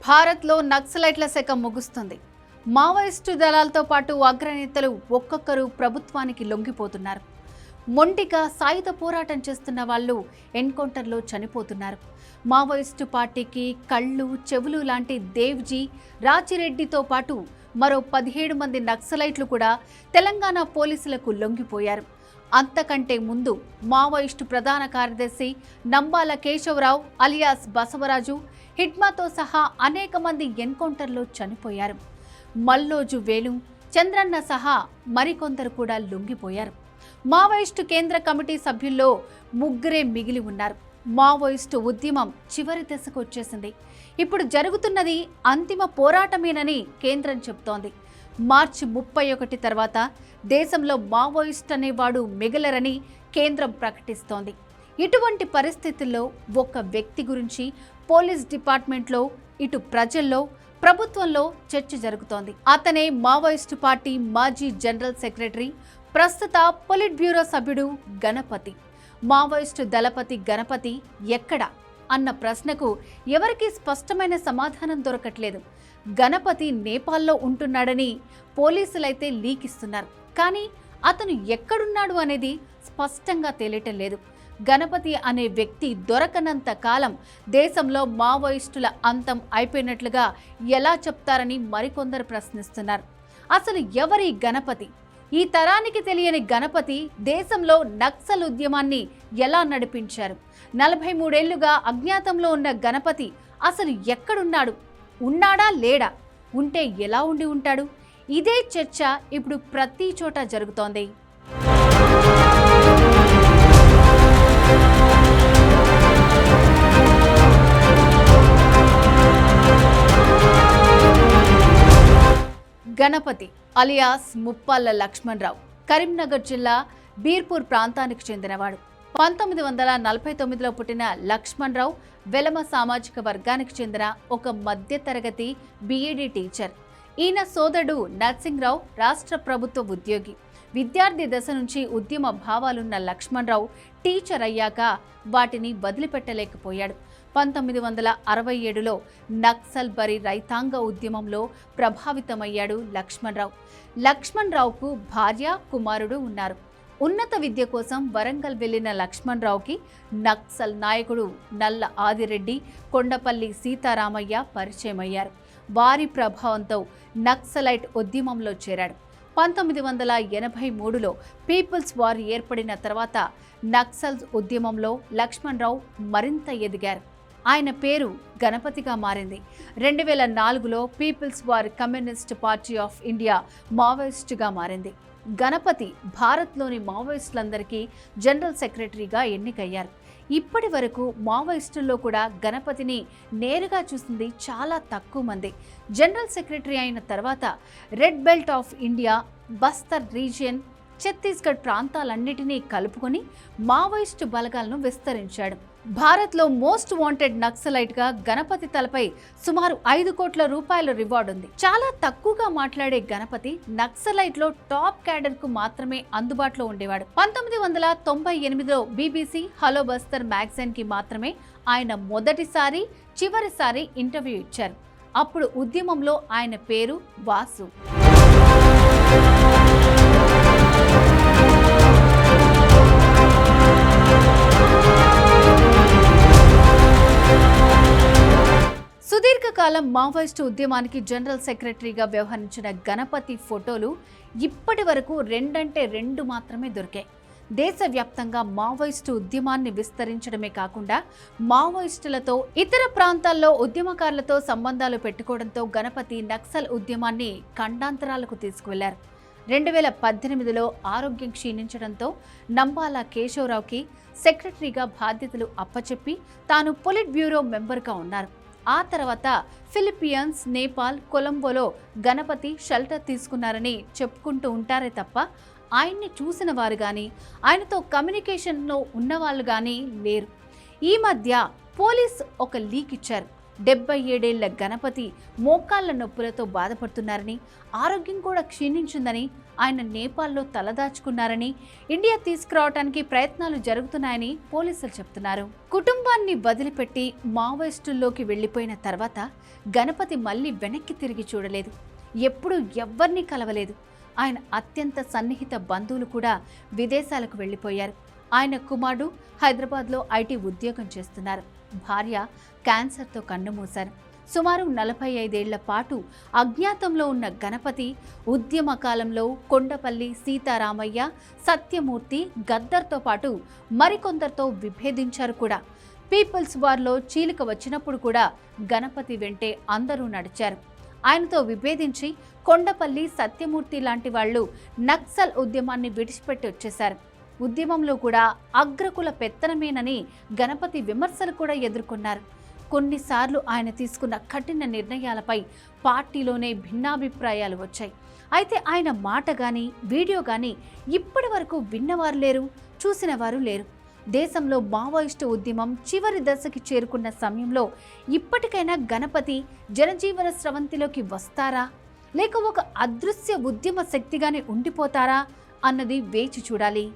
భారత్లో నక్సలైట్ల శక ముగుస్తుంది. మావోయిస్టు దళాలతో పాటు అగ్రనేతలు ఒక్కొక్కరు ప్రభుత్వానికి లొంగిపోతున్నారు. మొండిగా సాయుధ పోరాటం చేస్తున్న వాళ్ళు ఎన్కౌంటర్లో చనిపోతున్నారు. మావోయిస్టు పార్టీకి కళ్ళు చెవులు లాంటి దేవ్జీ, రాజిరెడ్డితో పాటు మరో 17 మంది నక్సలైట్లు కూడా తెలంగాణ పోలీసులకు లొంగిపోయారు. అంతకంటే ముందు మావోయిస్టు ప్రధాన కార్యదర్శి నంబాల కేశవరావు అలియాస్ బసవరాజు, హిడ్మాతో సహా అనేక మంది ఎన్కౌంటర్లో చనిపోయారు. మల్లోజు వేలు, చంద్రన్న సహా మరికొందరు కూడా లొంగిపోయారు. మావోయిస్టు కేంద్ర కమిటీ సభ్యుల్లో ముగ్గురే మిగిలి ఉన్నారు. మావోయిస్టు ఉద్యమం చివరి దశకు వచ్చేసింది. ఇప్పుడు జరుగుతున్నది అంతిమ పోరాటమేనని కేంద్రం చెబుతోంది. మార్చి 31 తర్వాత దేశంలో మావోయిస్ట్ అనేవాడు మిగలరని కేంద్రం ప్రకటిస్తోంది. ఇటువంటి పరిస్థితుల్లో ఒక వ్యక్తి గురించి పోలీస్ డిపార్ట్మెంట్లో, ఇటు ప్రజల్లో, ప్రభుత్వంలో చర్చ జరుగుతోంది. అతనే మావోయిస్టు పార్టీ మాజీ జనరల్ సెక్రటరీ, ప్రస్తుత పొలిట్ బ్యూరో సభ్యుడు గణపతి. మావోయిస్టు దళపతి గణపతి ఎక్కడ అన్న ప్రశ్నకు ఎవరికీ స్పష్టమైన సమాధానం దొరకట్లేదు. గణపతి నేపాల్లో ఉంటున్నాడని పోలీసులైతే లీకిస్తున్నారు. కానీ అతను ఎక్కడున్నాడు అనేది స్పష్టంగా తేలియటం లేదు. గణపతి అనే వ్యక్తి దొరకనంత కాలం దేశంలో మావోయిస్టుల అంతం అయిపోయినట్లుగా ఎలా చెప్తారని మరికొందరు ప్రశ్నిస్తున్నారు. అసలు ఎవరి గణపతి? ఈ తరానికి తెలియని గణపతి దేశంలో నక్సల్ ఉద్యమాన్ని ఎలా నడిపించారు? 43 ఏళ్లుగా అజ్ఞాతంలో ఉన్న గణపతి అసలు ఎక్కడున్నాడు? ఉన్నాడా లేడా? ఉంటే ఎలా ఉండి ఉంటాడు? ఇదే చర్చ ఇప్పుడు ప్రతి చోట జరుగుతోంది. గణపతి అలియాస్ ముప్పాళ్ల లక్ష్మణరావు కరీంనగర్ జిల్లా బీర్పూర్ ప్రాంతానికి చెందినవాడు. 1949లో పుట్టిన లక్ష్మణరావు వెలమ సామాజిక వర్గానికి చెందిన ఒక మధ్యతరగతి బీఈడీ టీచర్. ఈయన సోదరుడు నర్సింగ్రావు రాష్ట్ర ప్రభుత్వ ఉద్యోగి. విద్యార్థి దశ నుంచి ఉద్యమ భావాలున్న లక్ష్మణరావు టీచర్ అయ్యాక వాటిని వదిలిపెట్టలేకపోయాడు. 1967లో నక్సల్ బరి రైతాంగ ఉద్యమంలో ప్రభావితమయ్యాడు లక్ష్మణరావు. లక్ష్మణరావుకు భార్య, కుమారుడు ఉన్నారు. ఉన్నత విద్య కోసం వరంగల్ వెళ్లిన లక్ష్మణరావుకి నక్సల్ నాయకుడు నల్ల ఆదిరెడ్డి, కొండపల్లి సీతారామయ్య పరిచయమయ్యారు. వారి ప్రభావంతో నక్సలైట్ ఉద్యమంలో చేరాడు. 1983లో పీపుల్స్ వార్ ఏర్పడిన తర్వాత నక్సల్ ఉద్యమంలో లక్ష్మణరావు మరింత ఎదిగారు. ఆయన పేరు గణపతిగా మారింది. 2004లో people's war communist party of India మావోయిస్టుగా మారింది. గణపతి భారత్లోని మావోయిస్టులందరికీ జనరల్ సెక్రటరీగా ఎన్నికయ్యారు. ఇప్పటి వరకు మావోయిస్టుల్లో కూడా గణపతిని నేరుగా చూసింది చాలా తక్కువ మంది. జనరల్ సెక్రటరీ అయిన తర్వాత red belt of India, Bastar region, Chhattisgarh ప్రాంతాలన్నిటినీ కలుపుకొని మావోయిస్టు బలగాలను విస్తరించాడు. భారత్లో మోస్ట్ వాంటెడ్ నక్సలైట్గా గణపతి తలపై సుమారు 5 కోట్ల రూపాయల రివార్డు ఉంది. చాలా తక్కువగా మాట్లాడే గణపతి నక్సలైట్లో టాప్ క్యాడర్కు మాత్రమే అందుబాటులో ఉండేవాడు. 1998లో BBC హలో బస్తర్ మ్యాగజైన్కి మాత్రమే ఆయన మొదటిసారి, చివరిసారి ఇంటర్వ్యూ ఇచ్చారు. అప్పుడు ఉద్యమంలో ఆయన పేరు వాసు. సుదీర్ఘకాలం మావోయిస్టు ఉద్యమానికి జనరల్ సెక్రటరీగా వ్యవహరించిన గణపతి ఫోటోలు ఇప్పటి వరకు 2 మాత్రమే దొరికాయి. దేశవ్యాప్తంగా మావోయిస్టు ఉద్యమాన్ని విస్తరించడమే కాకుండా మావోయిస్టులతో ఇతర ప్రాంతాల్లో ఉద్యమకారులతో సంబంధాలు పెట్టుకోవడంతో గణపతి నక్సల్ ఉద్యమాన్ని ఖండాంతరాలకు తీసుకువెళ్లారు. 2018లో ఆరోగ్యం క్షీణించడంతో నంబాల కేశవరావుకి సెక్రటరీగా బాధ్యతలు అప్పచెప్పి తాను పొలిట్ బ్యూరో మెంబర్గా ఉన్నారు. ఆ తర్వాత ఫిలిపియన్స్, నేపాల్, కొలంబోలో గణపతి షెల్టర్ తీసుకున్నారని చెప్పుకుంటూ ఉంటారే తప్ప ఆయన్ని చూసిన వారు కానీ, ఆయనతో కమ్యూనికేషన్లో ఉన్నవాళ్ళు కానీ లేరు. ఈ మధ్య పోలీస్ ఒక లీక్ ఇచ్చారు. 77 ఏళ్ల గణపతి మోకాళ్ల నొప్పులతో బాధపడుతున్నారని, ఆరోగ్యం కూడా క్షీణించిందని ఆయన నేపాల్లో తలదాచుకున్నారని, ఇండియా తీసుకురావడానికి ప్రయత్నాలు జరుగుతున్నాయని పోలీసులు చెప్తున్నారు. కుటుంబాన్ని వదిలిపెట్టి మావోయిస్టుల్లోకి వెళ్లిపోయిన తర్వాత గణపతి మళ్ళీ వెనక్కి తిరిగి చూడలేదు. ఎప్పుడూ ఎవ్వరినీ కలవలేదు. ఆయన అత్యంత సన్నిహిత బంధువులు కూడా విదేశాలకు వెళ్లిపోయారు. ఆయన కుమారుడు హైదరాబాద్లో ఐటీ ఉద్యోగం చేస్తున్నారు. భార్య క్యాన్సర్తో కన్నుమూశారు. సుమారు 45 ఏళ్ల పాటు అజ్ఞాతంలో ఉన్న గణపతి ఉద్యమ కాలంలో కొండపల్లి సీతారామయ్య, సత్యమూర్తి, గద్దర్తో పాటు మరికొందరితో విభేదించారు కూడా. పీపుల్స్ వార్లో చీలిక వచ్చినప్పుడు కూడా గణపతి వెంటే అందరూ నడిచారు. ఆయనతో విభేదించి కొండపల్లి, సత్యమూర్తి లాంటి వాళ్ళు నక్సల్ ఉద్యమాన్ని విడిచిపెట్టి వచ్చేశారు. ఉద్యమంలో కూడా అగ్రకుల పెత్తనమేనని గణపతి విమర్శలు కూడా ఎదుర్కొన్నారు. కొన్నిసార్లు ఆయన తీసుకున్న కఠిన నిర్ణయాలపై పార్టీలోనే భిన్నాభిప్రాయాలు వచ్చాయి. అయితే ఆయన మాట కానీ వీడియో కానీ ఇప్పటి వరకు విన్నవారు లేరు, చూసిన వారు లేరు. దేశంలో మావోయిస్టు ఉద్యమం చివరి దశకి చేరుకున్న సమయంలో ఇప్పటికైనా గణపతి జనజీవన స్రవంతిలోకి వస్తారా, లేక ఒక అదృశ్య ఉద్యమ శక్తిగానే ఉండిపోతారా అన్నది వేచి చూడాలి.